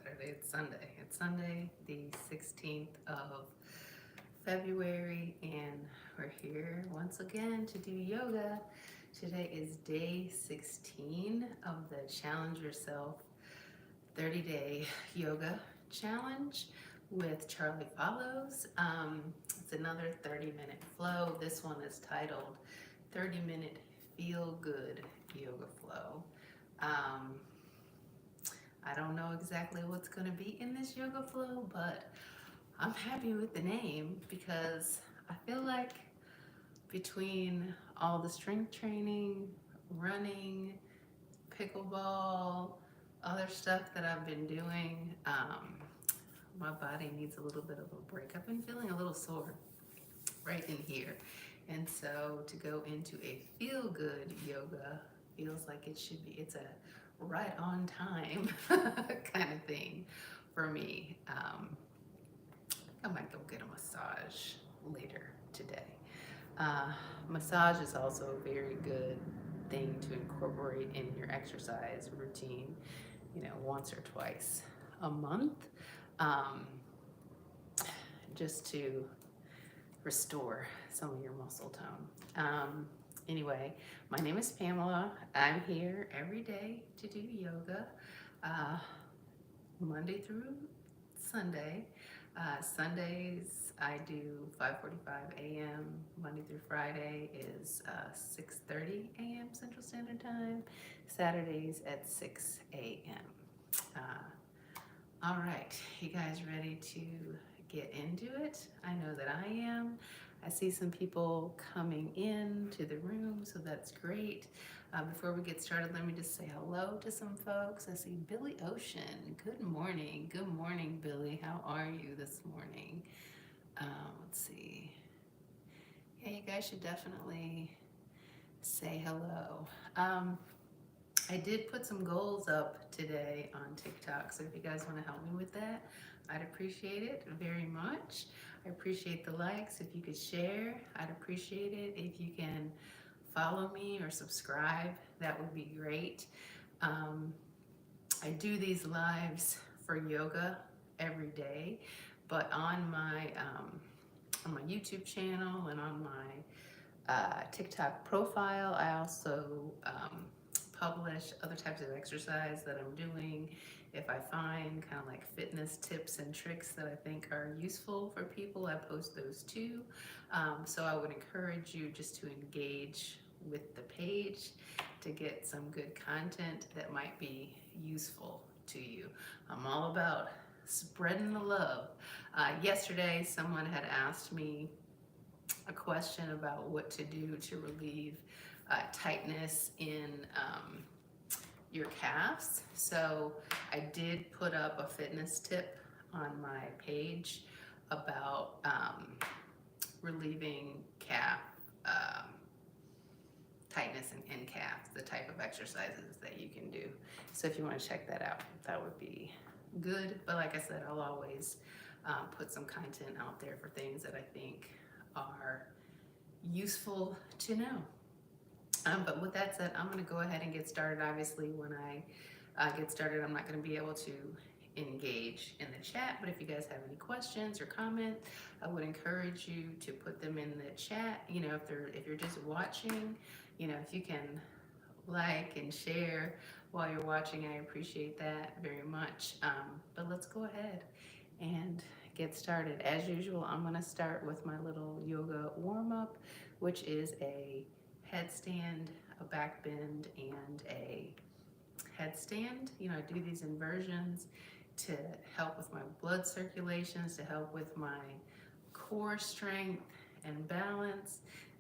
Saturday, it's Sunday. It's Sunday, the 16th of February, and we're here once again to do yoga. Today is day 16 of the Challenge Yourself 30-day yoga challenge with Charlie Follows. It's another 30-minute flow. This one is titled 30-minute Feel Good Yoga Flow. I don't know exactly what's going to be in this yoga flow, but I'm happy with the name because I feel like between all the strength training, running, pickleball, other stuff that I've been doing, my body needs a little bit of a break. I've been feeling a little sore right in here. And so to go into a feel-good yoga feels like it should be. It's a right on time kind of thing for me. I might go get a massage later today. Massage is also a very good thing to incorporate in your exercise routine, once or twice a month, just to restore some of your muscle tone. Anyway, my name is Pamela. I'm here every day to do yoga, Monday through Sunday. Sundays I do 5:45 a.m. Monday through Friday is 6:30 a.m. Central Standard Time. Saturdays at 6 a.m. All right, you guys ready to get into it? I know that I am. I see some people coming in to the room, so that's great. Before we get started, let me just say hello to some folks. I see Billy Ocean. Good morning. Good morning, Billy. How are you this morning? Let's see. Yeah, you guys should definitely say hello. I did put some goals up today on TikTok, so if you guys want to help me with that, I'd appreciate it very much. I appreciate the likes. If you could share, I'd appreciate it. If you can follow me or subscribe, that would be great. I do these lives for yoga every day, but on my YouTube channel and on my TikTok profile, I also publish other types of exercise that I'm doing. If I find kind of like fitness tips and tricks that I think are useful for people, I post those too. So I would encourage you just to engage with the page to get some good content that might be useful to you. I'm all about spreading the love. Yesterday, someone had asked me a question about what to do to relieve tightness in your calves. So I did put up a fitness tip on my page about relieving calf tightness in calves, the type of exercises that you can do. So if you want to check that out, that would be good. But like I said, I'll always put some content out there for things that I think are useful to know. But with that said, I'm going to go ahead and get started. Obviously, when I get started, I'm not going to be able to engage in the chat, but if you guys have any questions or comments, I would encourage you to put them in the chat. If you're just watching, if you can like and share while you're watching, I appreciate that very much. But let's go ahead and get started. As usual, I'm going to start with my little yoga warm-up, which is a headstand, a back bend, and a headstand. I do these inversions to help with my blood circulations, to help with my core strength and balance.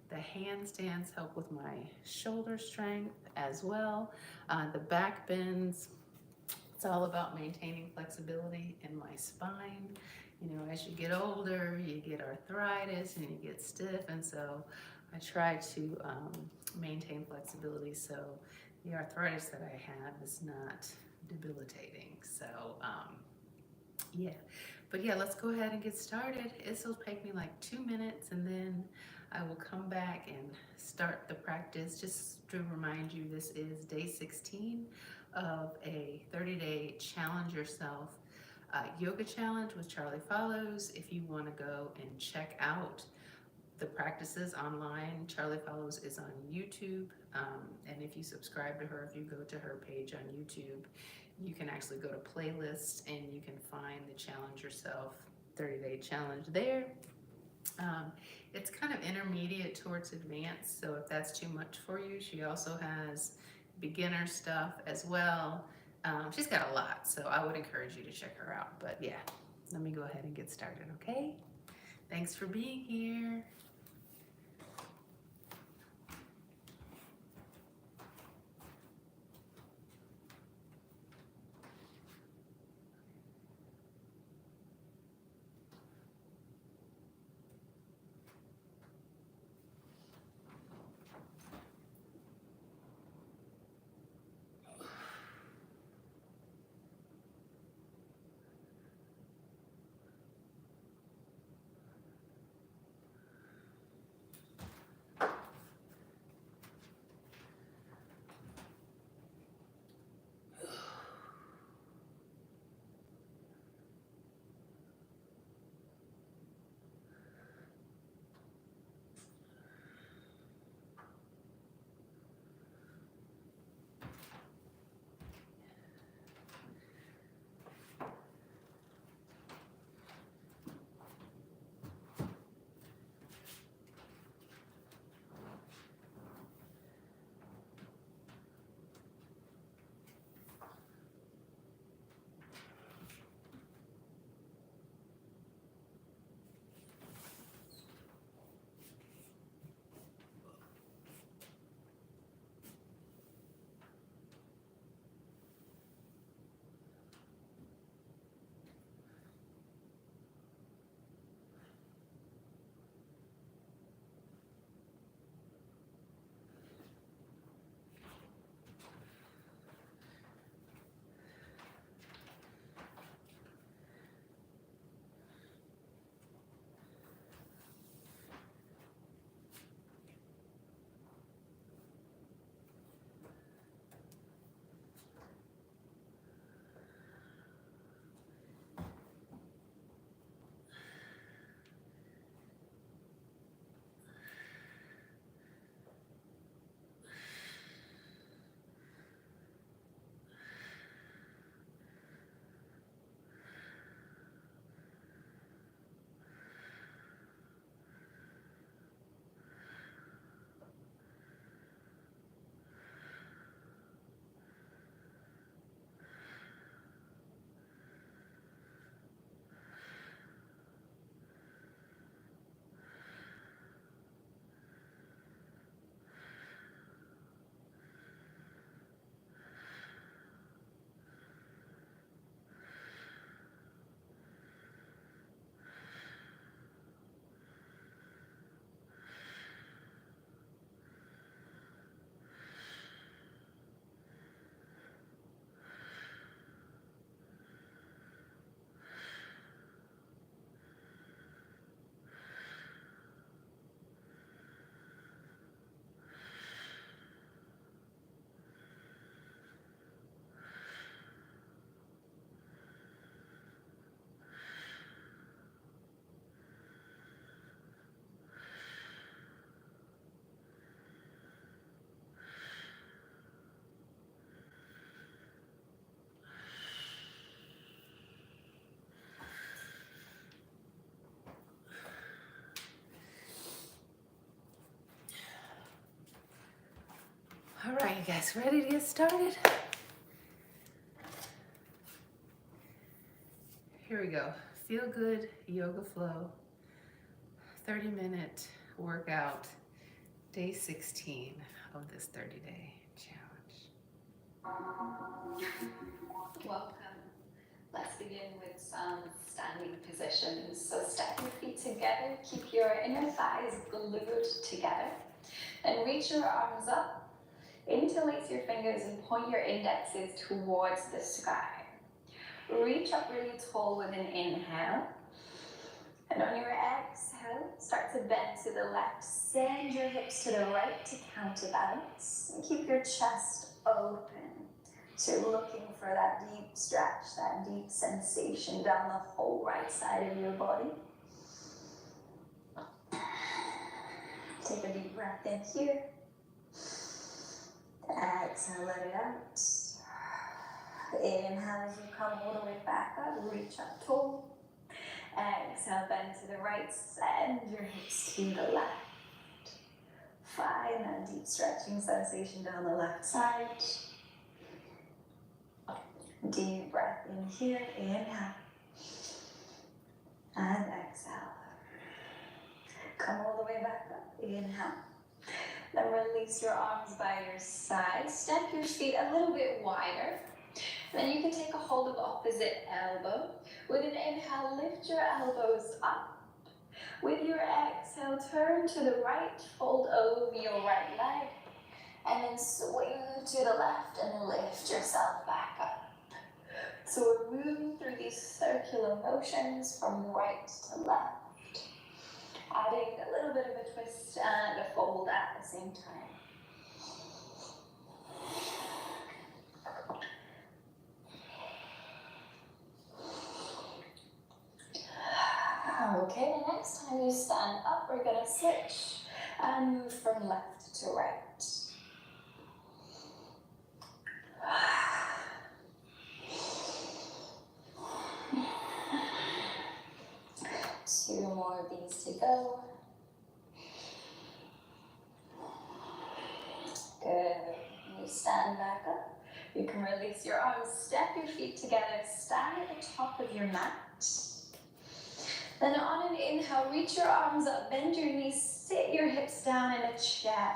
The handstands help with my shoulder strength as well. The back bends, it's all about maintaining flexibility in my spine. As you get older, you get arthritis and you get stiff, and so I try to maintain flexibility so the arthritis that I have is not debilitating. So yeah, but yeah, let's go ahead and get started. This will take me like 2 minutes, and then I will come back and start the practice. Just to remind you, this is day 16 of a 30-day challenge yourself yoga challenge with Charlie Follows. If you want to go and check out the practices online, Charlie Follows is on YouTube. And if you subscribe to her, if you go to her page on YouTube, you can actually go to playlists and you can find the Challenge Yourself 30-day challenge there. It's kind of intermediate towards advanced, so if that's too much for you, she also has beginner stuff as well. She's got a lot, so I would encourage you to check her out. But yeah, let me go ahead and get started, okay? Thanks for being here. All right, you guys ready to get started? Here we go. Feel good yoga flow. 30-minute workout. Day 16 of this 30-day challenge. Welcome. Let's begin with some standing positions. So step your feet together, keep your inner thighs glued together, and reach your arms up. Interlace your fingers and point your indexes towards the sky. Reach up really tall with an inhale. And on your exhale, start to bend to the left. Send your hips to the right to counterbalance. And keep your chest open. So you're looking for that deep stretch, that deep sensation down the whole right side of your body. Take a deep breath in here. Exhale, let it out. Inhale as you come all the way back up, reach up tall. Exhale, bend to the right, send your hips to the left. Find that deep stretching sensation down the left side. Deep breath in here, inhale. And exhale. Come all the way back up, inhale. Then release your arms by your side. Step your feet a little bit wider. Then you can take a hold of opposite elbow. With an inhale, lift your elbows up. With your exhale, turn to the right, fold over your right leg. And then swing to the left and lift yourself back up. So we're moving through these circular motions from right to left. Adding a little bit of a twist and a fold at the same time. Okay, the next time you stand up, we're going to switch and move from left to right. 2 more of these to go. Good. You stand back up. You can release your arms, step your feet together, stand at the top of your mat. Then on an inhale, reach your arms up, bend your knees, sit your hips down in a chair.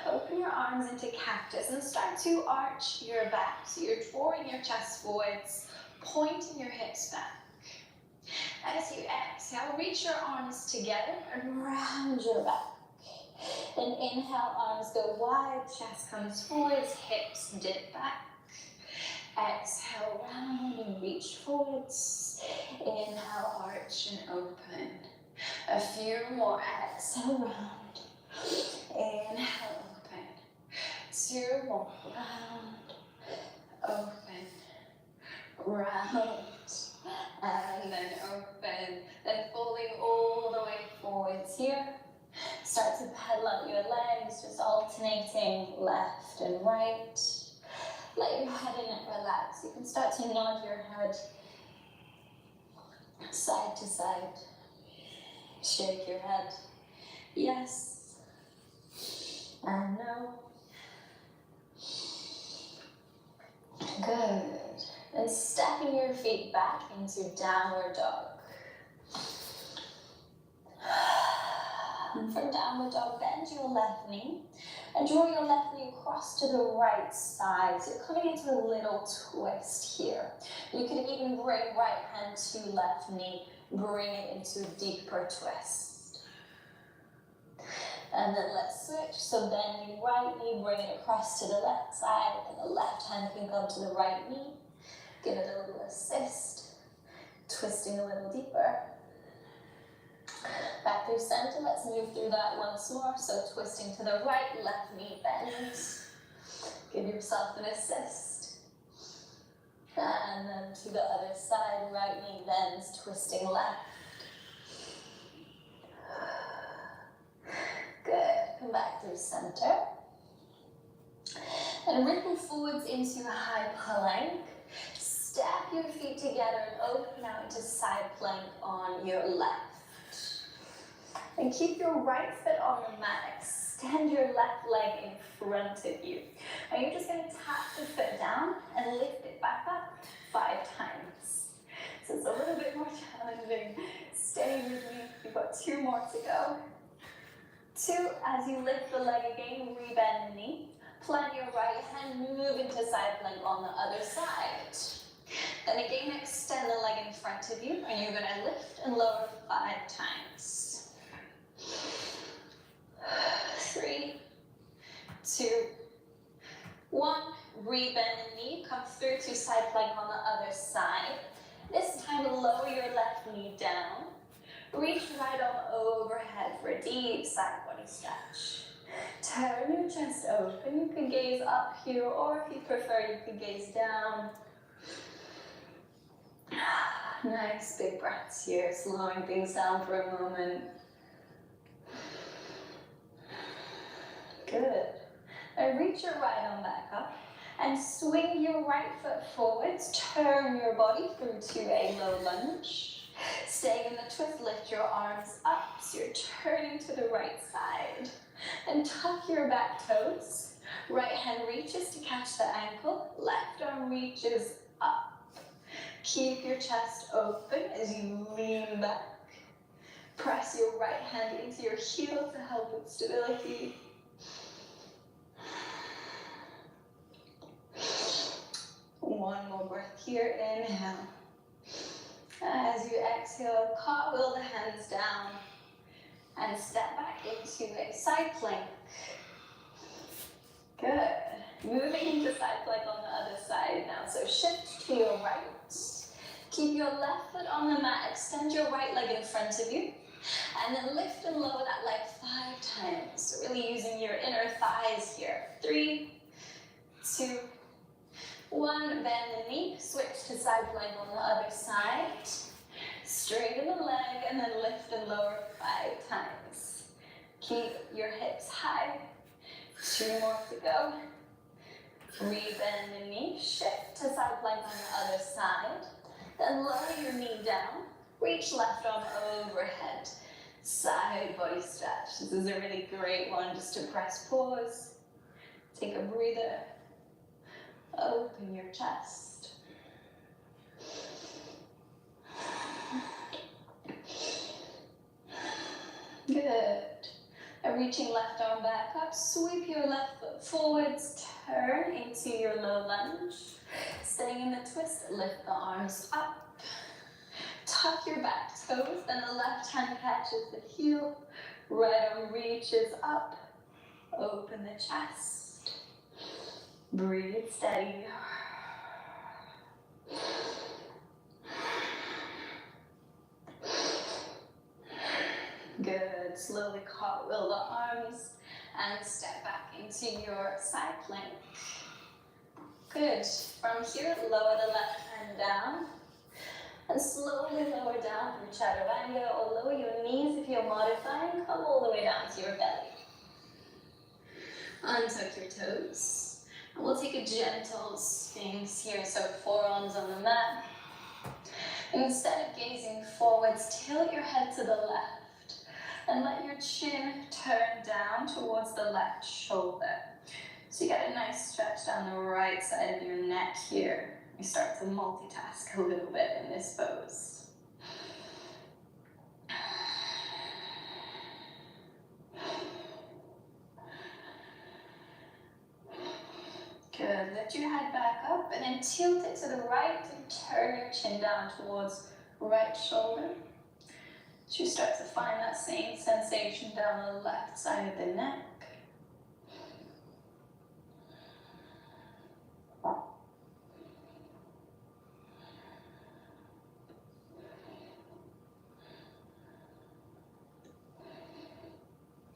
Open your arms into cactus and start to arch your back. So you're drawing your chest forwards, pointing your hips back. As you exhale, reach your arms together and round your back. Then inhale, arms go wide, chest comes forwards, hips dip back. Exhale, round and reach forwards. Inhale, arch and open. A few more. Exhale, round. Inhale, open. 2 more. Round. Open. Round. And then open. Then folding all the way forwards here. Start to pedal out your legs, just alternating left and right. Let your head and neck relax. You can start to nod your head side to side. Shake your head. Yes. And no. Good. And stepping your feet back into downward dog. And from downward dog, bend your left knee and draw your left knee across to the right side. So you're coming into a little twist here. You could even bring right hand to left knee, bring it into a deeper twist. And then let's switch. So bend your right knee, bring it across to the left side, and the left hand can come to the right knee. Give it a little assist, twisting a little deeper. Back through center, let's move through that once more. So twisting to the right, left knee bends. Give yourself an assist. And then to the other side, right knee bends, twisting left. Good, come back through center. And ripple forwards into a high plank. Step your feet together and open out into side plank on your left. And keep your right foot on the mat. Extend your left leg in front of you. And you're just going to tap the foot down and lift it back up 5 times. So it's a little bit more challenging. Stay with me. We've got 2 more to go. 2, as you lift the leg again, rebend the knee. Plant your right hand, move into side plank on the other side. Then again, extend the leg in front of you, and you're going to lift and lower 5 times. 3, 2, 1. Rebend the knee, come through to side plank on the other side. This time, lower your left knee down. Reach right arm overhead for a deep side body stretch. Turn your chest open. You can gaze up here, or if you prefer, you can gaze down. Nice big breaths here, slowing things down for a moment. Good. Now reach your right arm back up and swing your right foot forwards. Turn your body through to a low lunge. Staying in the twist, lift your arms up so you're turning to the right side. And tuck your back toes. Right hand reaches to catch the ankle. Left arm reaches up. Keep your chest open as you lean back. Press your right hand into your heel to help with stability. One more breath here, inhale. As you exhale, cartwheel the hands down and step back into a side plank. Good. Moving into side plank on the other side now. So shift to your right. Keep your left foot on the mat. Extend your right leg in front of you. And then lift and lower that leg 5 times. So really using your inner thighs here. 3, 2, 1. Bend the knee. Switch to side plank on the other side. Straighten the leg and then lift and lower 5 times. Keep your hips high. 2 more to go. Rebend the knee. Shift to side plank on the other side. Then lower your knee down. Reach left arm overhead. Side body stretch. This is a really great one just to press pause. Take a breather. Open your chest. Good. And reaching left arm back up, sweep your left foot forwards, turn into your low lunge. Staying in the twist, lift the arms up. Tuck your back toes, then the left hand catches the heel. Right arm reaches up. Open the chest. Breathe steady. Good. Slowly cartwheel the arms and step back into your side plank. Good. From here, lower the left hand down and slowly lower down through chaturanga, or lower your knees if you're modifying. Come all the way down to your belly. Untuck your toes. And we'll take a gentle sphinx here, so forearms on the mat. Instead of gazing forwards, tilt your head to the left and let your chin turn down towards the left shoulder. So you get a nice stretch down the right side of your neck here. You start to multitask a little bit in this pose. Good. Lift your head back up and then tilt it to the right and turn your chin down towards right shoulder. So you start to find that same sensation down the left side of the neck.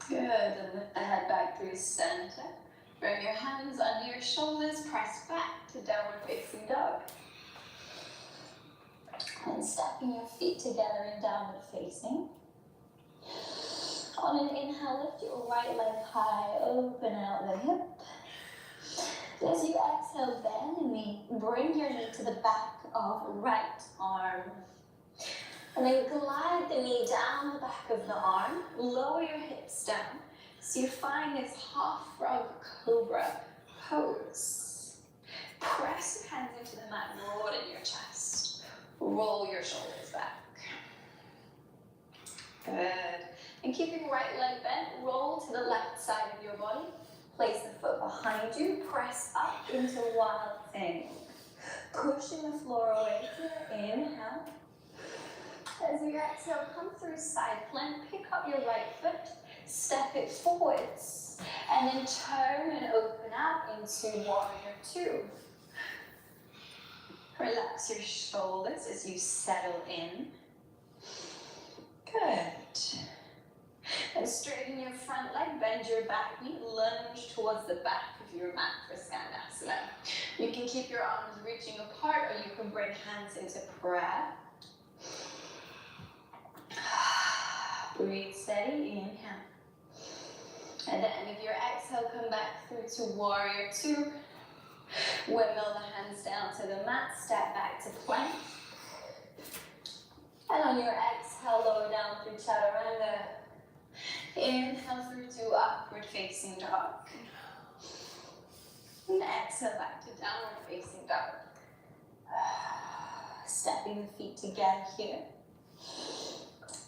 Good, and lift the head back through center. Bring your hands under your shoulders, press back to downward facing dog. And stepping your feet together in downward facing. On an inhale, lift your right leg high, open out the hip. As you exhale, bend the knee, bring your knee to the back of right arm. And then glide the knee down the back of the arm, lower your hips down. So you find this half frog cobra pose. Press your hands into the mat, broaden your chest. Roll your shoulders back. Good. And keeping right leg bent, roll to the left side of your body. Place the foot behind you, press up into wild thing. Pushing the floor away here, inhale. As you exhale, come through side plank, pick up your right foot, step it forwards, and then turn and open out into warrior 2. Relax your shoulders as you settle in. Good. And straighten your front leg, bend your back knee, lunge towards the back of your mat for Skandasana. You can keep your arms reaching apart, or you can bring hands into prayer. Breathe steady, inhale. At the end of your exhale, come back through to warrior two. Windmill the hands down to the mat, step back to plank. And on your exhale, lower down through chaturanga. Inhale through to upward facing dog. And exhale back to downward facing dog. Stepping the feet together here.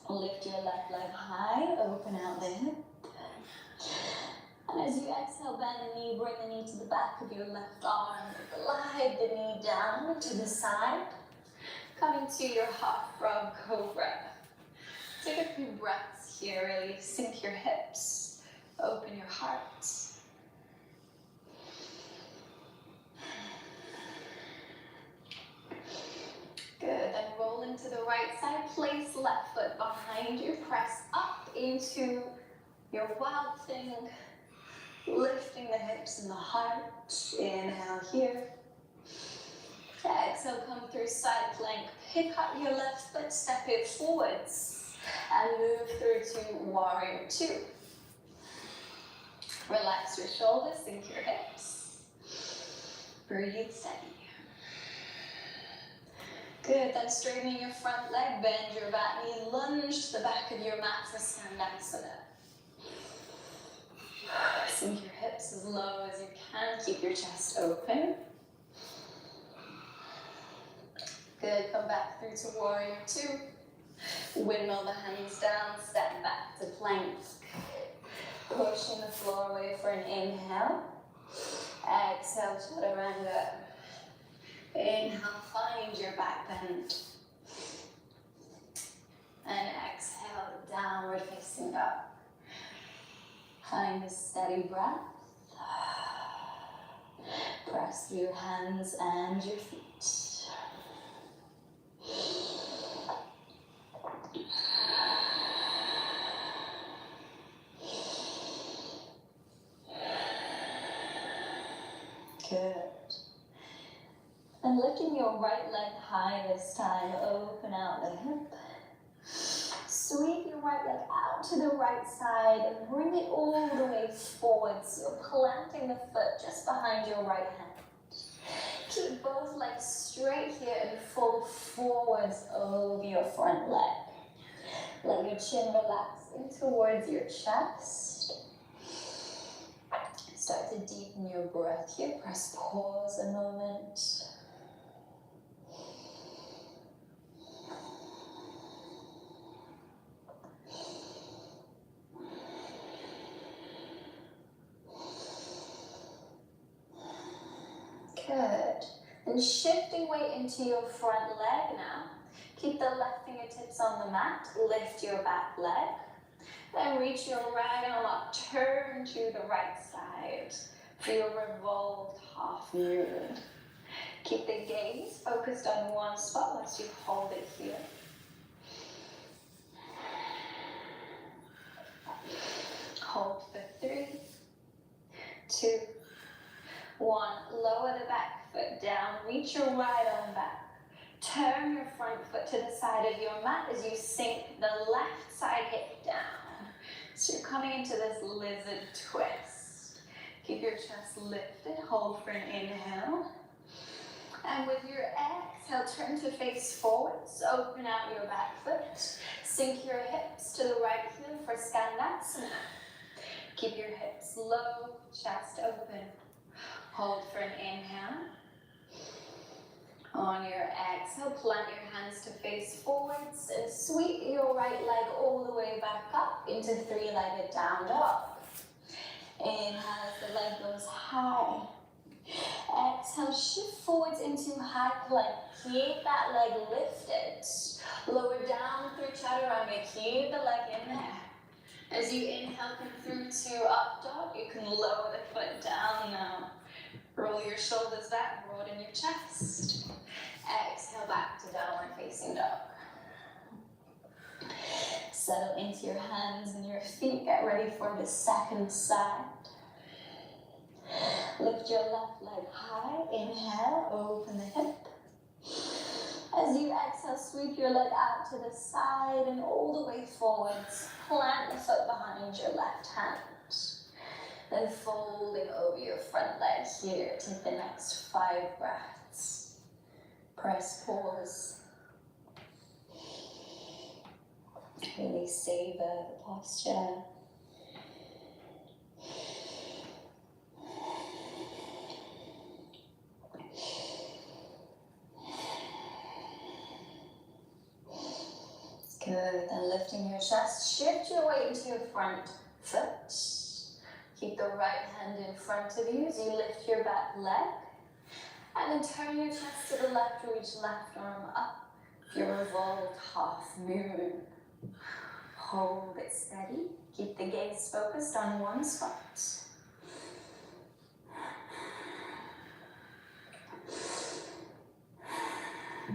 Lift your left leg high, open out the hip. And as you exhale, bend the knee, bring the knee to the back of your left arm. Glide the knee down to the side. Coming to your half frog cobra. Take a few breaths here, really sink your hips, open your heart. Good, then roll into the right side, place left foot behind you, press up into your wild thing, lifting the hips and the heart. Inhale here. Exhale, come through side plank, pick up your left foot, step it forwards, and move through to warrior two. Relax your shoulders, sink your hips. Breathe steady. Good, then straightening your front leg, bend your back knee, lunge to the back of your mat for Skandasana. Sink your hips as low as you can, keep your chest open. Good, come back through to warrior two. Windmill the hands down, step back to plank. Pushing the floor away for an inhale. Exhale, chaturanga. Inhale, find your back bend. And exhale, downward facing dog. Find a steady breath. Press through your hands and your feet. Good. And lifting your right leg high this time, open out the hip. Sweep your right leg out to the right side and bring it all the way forward. So you're planting the foot just behind your right hand. Keep both legs straight here and fold forwards over your front leg. Let your chin relax in towards your chest. Start to deepen your breath here. Press pause a moment. Good. And shifting weight into your front leg now. Keep the left fingertips on the mat. Lift your back leg. Then reach your right arm up. Turn to the right side for your revolved half moon. Keep the gaze focused on one spot once you hold it here. Hold for 3, 2, 1. Lower the back foot down. Reach your right arm back. Turn your front foot to the side of your mat as you sink the left side hip down. So you're coming into this lizard twist. Keep your chest lifted. Hold for an inhale. And with your exhale, turn to face forwards. Open out your back foot. Sink your hips to the right heel for Skandasana. Keep your hips low, chest open. Hold for an inhale. On your exhale, plant your hands to face forwards and sweep your right leg all the way back up into three-legged down dog. Inhale as the leg goes high. Exhale, shift forwards into high plank. Keep that leg lifted. Lower down through chaturanga. Keep the leg in there. As you inhale, come through to up dog. You can lower the foot down now. Roll your shoulders back, broaden your chest. Exhale back to downward facing dog. Settle into your hands and your feet. Get ready for the second side. Lift your left leg high. Inhale, open the hip. As you exhale, sweep your leg out to the side and all the way forwards. Plant the foot behind your left hand. Then folding over your front leg here. Take the next 5 breaths. Press pause. Really savor the posture. Good, then lifting your chest, shift your weight into your front foot. Keep the right hand in front of you as you lift your back leg. And then turn your chest to the left, reach left arm up. Your revolved half moon. Hold it steady. Keep the gaze focused on one spot.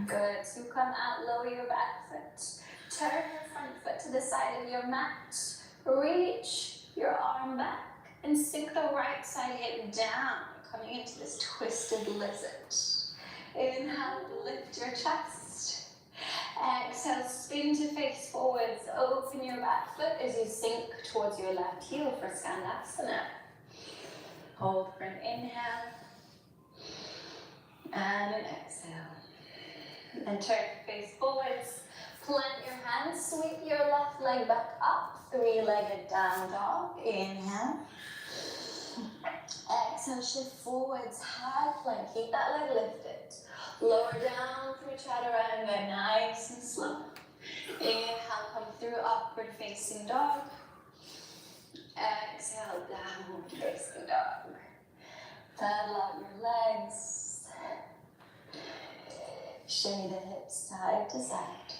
Good, so come out, lower your back foot. Turn your front foot to the side of your mat. Reach your arm back and sink the right side hip down, coming into this twisted lizard. Inhale, lift your chest. Exhale, spin to face forwards. Open your back foot as you sink towards your left heel for Skandasana. Hold for an inhale and an exhale. And turn to face forwards. Plant your hands, sweep your left leg back up, 3-legged down dog. Inhale. Exhale, shift forwards, high plank. Keep that leg lifted. Lower down through chaturanga, nice and slow. Inhale, come through upward facing dog. Exhale, downward facing dog. Paddle out your legs. Shimmy the hips side to side.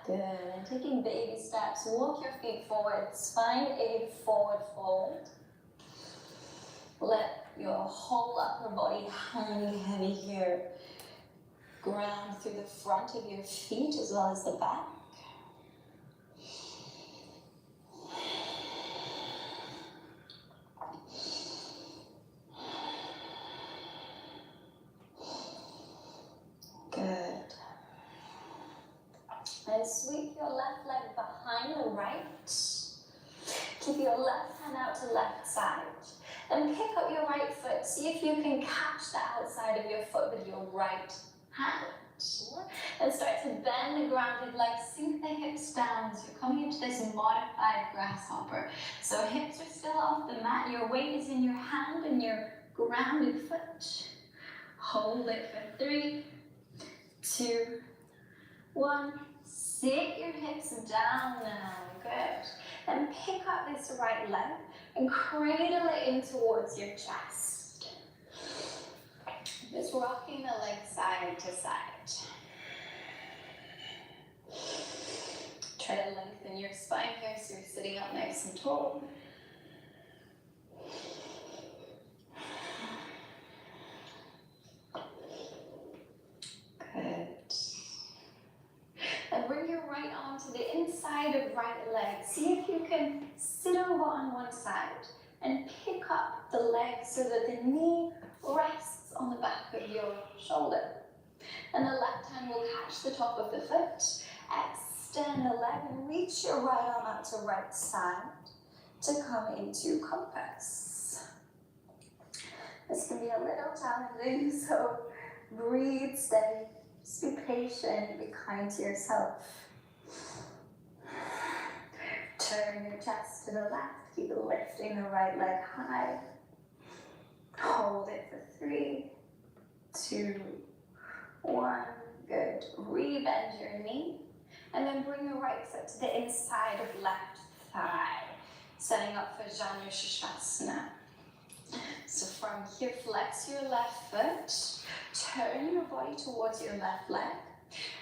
Good, and taking baby steps, walk your feet forwards, find a forward fold. Let your whole upper body hang heavy here. Ground through the front of your feet as well as the back. Good. And sweep your left leg behind the right. Keep your left hand out to left side. And pick up your right foot. See if you can catch the outside of your foot with your right hand. And start to bend the grounded leg. Sink the hips down as you're coming into this modified grasshopper. So hips are still off the mat. Your weight is in your hand and your grounded foot. Hold it for 3, 2, 1. Sit your hips down now. Good. Then pick up this right leg and cradle it in towards your chest. Just rocking the leg side to side. Try to lengthen your spine here so you're sitting up nice and tall. Good. And bring your right arm to the inside of right leg. See if you can sit over on one side and pick up the leg so that the knee rests on the back of your shoulder. And the left hand will catch the top of the foot. Extend the leg and reach your right arm out to right side to come into compass. This can be a little challenging, so breathe steady. Just be patient, be kind to yourself. Turn your chest to the left, keep lifting the right leg high. Hold it for 3, 2, 1. Good. Rebend your knee. And then bring your right foot to the inside of left thigh. Setting up for Janu Shasana. So from here, flex your left foot. Turn your body towards your left leg.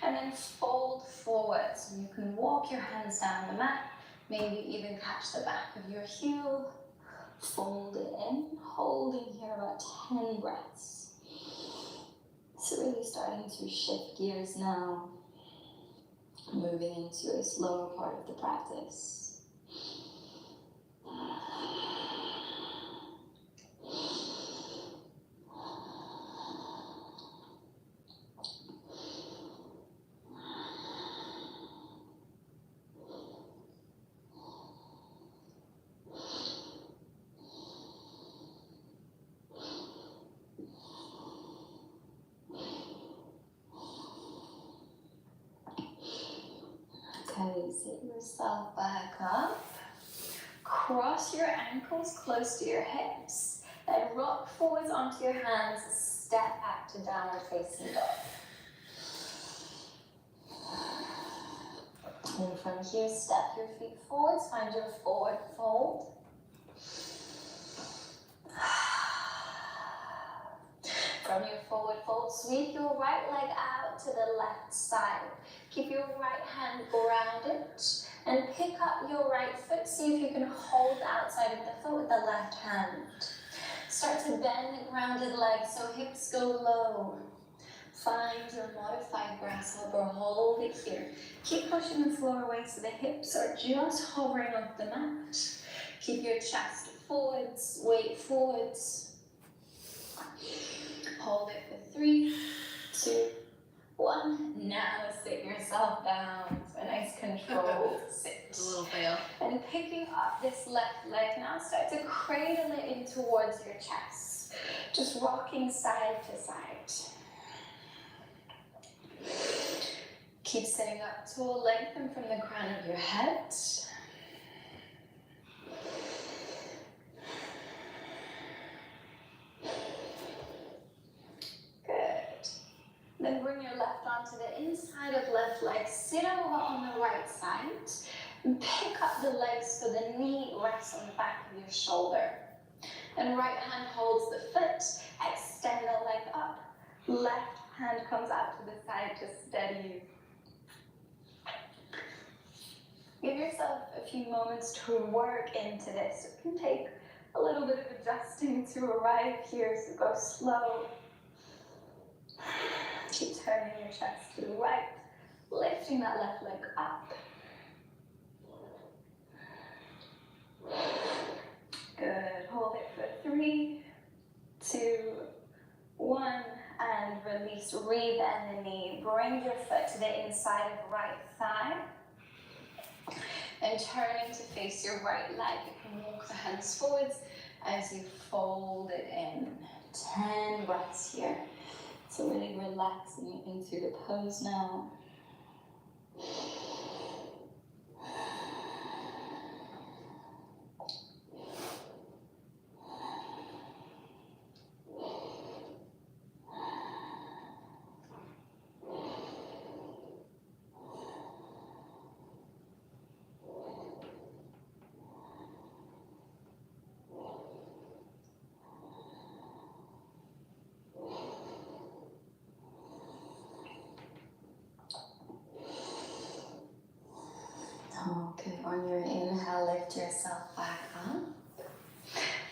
And then fold forward. So you can walk your hands down the mat. Maybe even catch the back of your heel. Fold it in. Holding here about 10 breaths. So really starting to shift gears now, moving into a slower part of the practice. Okay, sit yourself back up. Cross your ankles close to your hips. Then rock forwards onto your hands. Step back to downward facing dog. And from here, step your feet forwards. Find your forward fold. From your forward fold, sweep your right leg out to the left side. Keep your right hand grounded and pick up your right foot. See if you can hold the outside of the foot with the left hand. Start to bend the grounded leg so hips go low. Find your modified grasshopper. Hold it here. Keep pushing the floor away so the hips are just hovering off the mat. Keep your chest forwards, weight forwards. Hold it for 3, 2, 1. Now sit yourself down. So a nice controlled sit. A little fail. And picking up this left leg, now start to cradle it in towards your chest. Just rocking side to side. Keep sitting up tall, lengthen from the crown of your head. Good. Then bring your left arm to the inside of left leg. Sit over on the right side. And pick up the legs so the knee rests on the back of your shoulder. And right hand holds the foot. Extend the leg up. Left hand comes out to the side to steady you. Give yourself a few moments to work into this. It can take a little bit of adjusting to arrive here, so go slow. Keep turning your chest to the right, lifting that left leg up. Good. Hold it for 3, 2, 1, and release. Rebend the knee. Bring your foot to the inside of right thigh. And turning to face your right leg, you can walk the hands forwards as you fold it in. 10 breaths here. So really relaxing into the pose now. Okay, on your inhale, lift yourself back up.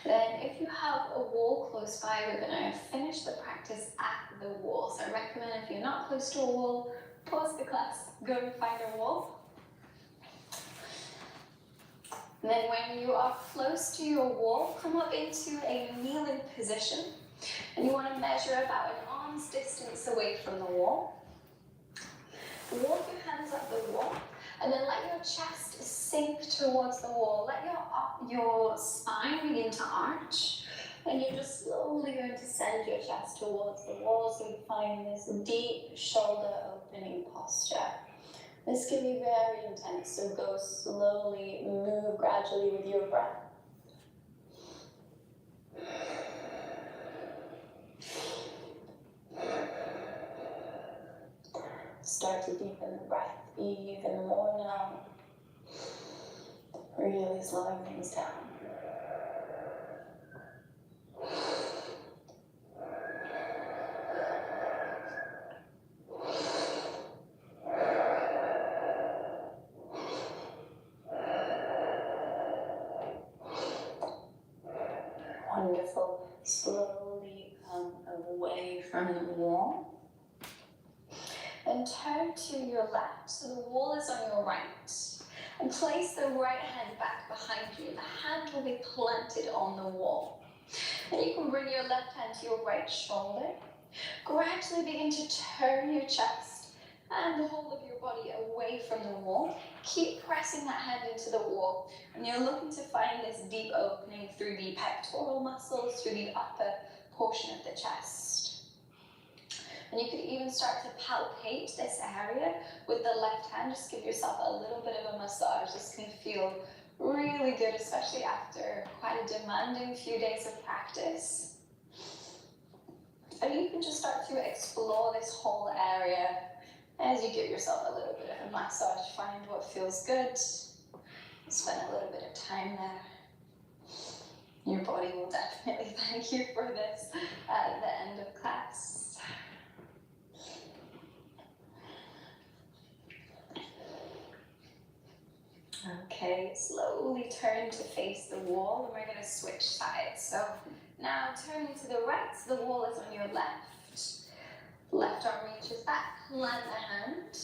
Then if you have a wall close by, we're going to finish the practice at the wall. So I recommend if you're not close to a wall, pause the class, go and find a wall. And then when you are close to your wall, come up into a kneeling position. And you want to measure about an arm's distance away from the wall. Walk your hands up the wall. And then let your chest sink towards the wall. Let your spine begin to arch. And you're just slowly going to send your chest towards the wall so you find this deep shoulder opening posture. This can be very intense, so go slowly, move gradually with your breath. Start to deepen the breath even more now. Really slowing things down. Wonderful. Slowly come away from the wall. Then turn to your left, so the wall is on your right. And place the right hand back behind you. The hand will be planted on the wall. And you can bring your left hand to your right shoulder. Gradually begin to turn your chest and the whole of your body away from the wall. Keep pressing that hand into the wall. And you're looking to find this deep opening through the pectoral muscles, through the upper portion of the chest. And you could even start to palpate this area with the left hand. Just give yourself a little bit of a massage. This can feel really good, especially after quite a demanding few days of practice. And you can just start to explore this whole area as you give yourself a little bit of a massage. Find what feels good. Spend a little bit of time there. Your body will definitely thank you for this at the end of class. Okay, slowly turn to face the wall, and we're going to switch sides. So now turning to the right, the wall is on your left. Left arm reaches back, plant the hand,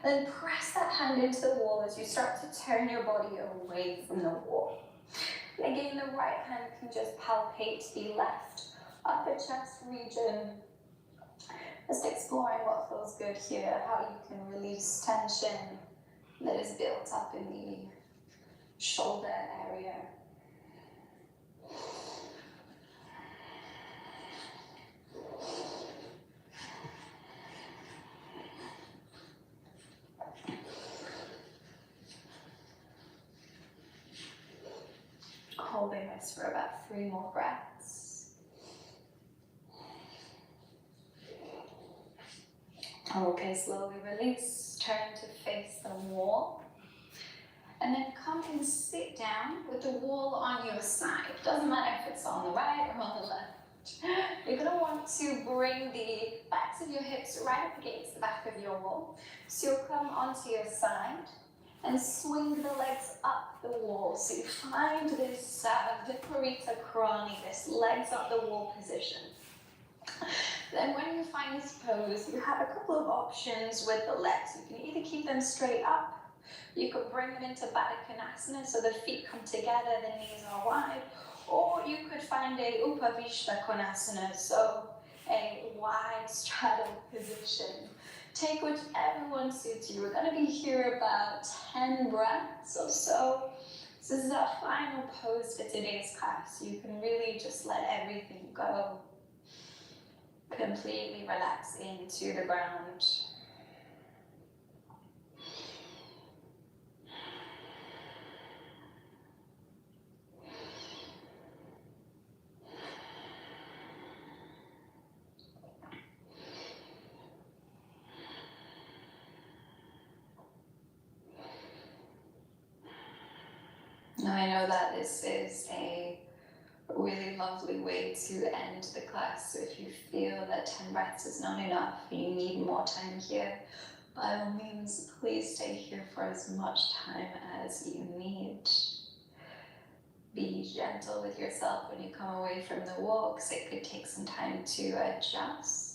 then press that hand into the wall as you start to turn your body away from the wall. And again, the right hand can just palpate the left upper chest region. Just exploring what feels good here, how you can release tension that is built up in the shoulder area. Holding this for about 3 more breaths. Okay, slowly release, turn to face the wall. And then come and sit down with the wall on your side. Doesn't matter if it's on the right or on the left. You're going to want to bring the backs of your hips right up against the back of your wall. So you'll come onto your side and swing the legs up the wall. So you find this viparita crani, this legs up the wall position. Then when you find this pose, you have a couple of options with the legs. You can either keep them straight up, you could bring them into Baddha Konasana, so the feet come together, the knees are wide, or you could find a Upavishta Konasana, so a wide straddle position. Take whichever one suits you. We're going to be here about 10 breaths or so. This is our final pose for today's class. You can really just let everything go. Completely relax into the ground. Now I know that this is a really lovely way to end the class, so if you feel that 10 breaths is not enough, you need more time here, by all means, please stay here for as much time as you need. Be gentle with yourself when you come away from the walk, because it could take some time to adjust.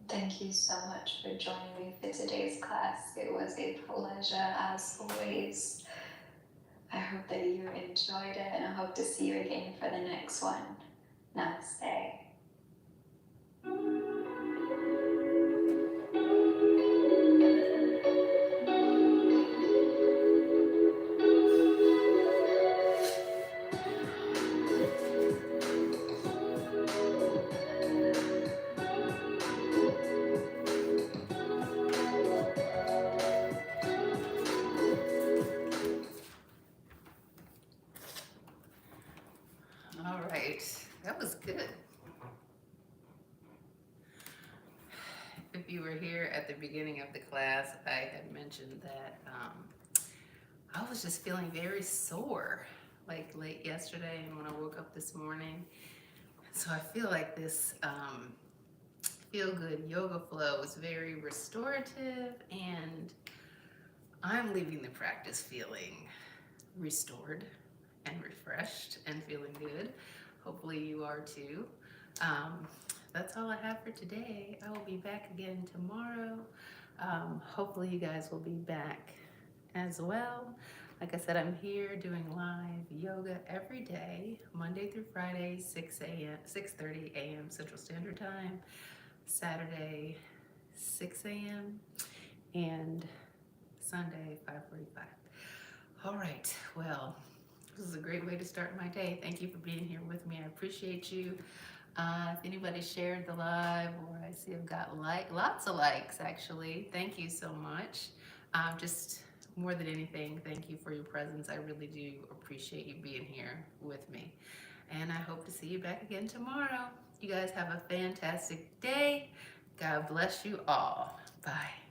Thank you so much for joining me for today's class. It was a pleasure as always. I hope that you enjoyed it, and I hope to see you again for the next one. Namaste. All right, that was good. If you were here at the beginning of the class, I had mentioned that I was just feeling very sore, like late yesterday and when I woke up this morning. So I feel like this feel good yoga flow is very restorative, and I'm leaving the practice feeling restored and refreshed and feeling good. Hopefully you are too. Um, that's all I have for today. I will be back again tomorrow. Hopefully you guys will be back as well. Like I said, I'm here doing live yoga every day, Monday through Friday, 6:30 a.m. Central Standard Time, Saturday, 6 a.m., and Sunday, 5:45. All right, well, this is a great way to start my day. Thank you for being here with me. I appreciate you. If anybody shared the live, or I see I've got lots of likes actually. Thank you so much. Just more than anything, thank you for your presence. I really do appreciate you being here with me. And I hope to see you back again tomorrow. You guys have a fantastic day. God bless you all. Bye.